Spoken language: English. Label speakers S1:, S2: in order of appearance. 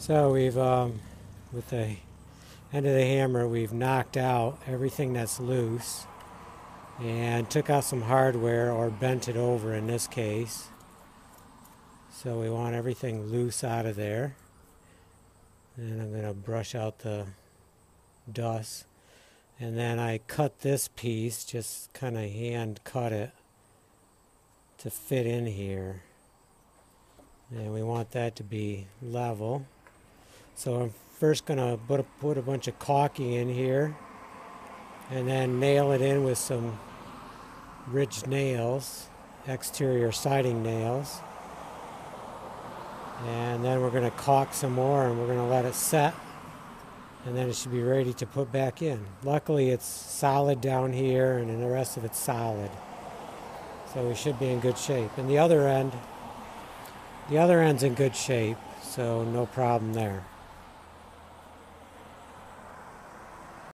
S1: So we've, with the end of the hammer, we've knocked out everything that's loose and took out some hardware, or bent it over in this case. So we want everything loose out of there. And I'm going to brush out the dust. And then I cut this piece, just kind of hand cut it to fit in here. And we want that to be level. So I'm first going to put a bunch of caulking in here and then nail it in with some ridged nails, exterior siding nails. And then we're going to caulk some more, and we're going to let it set, and then it should be ready to put back in. Luckily it's solid down here, and then the rest of it's solid. So we should be in good shape. And the other end's in good shape, so no problem there.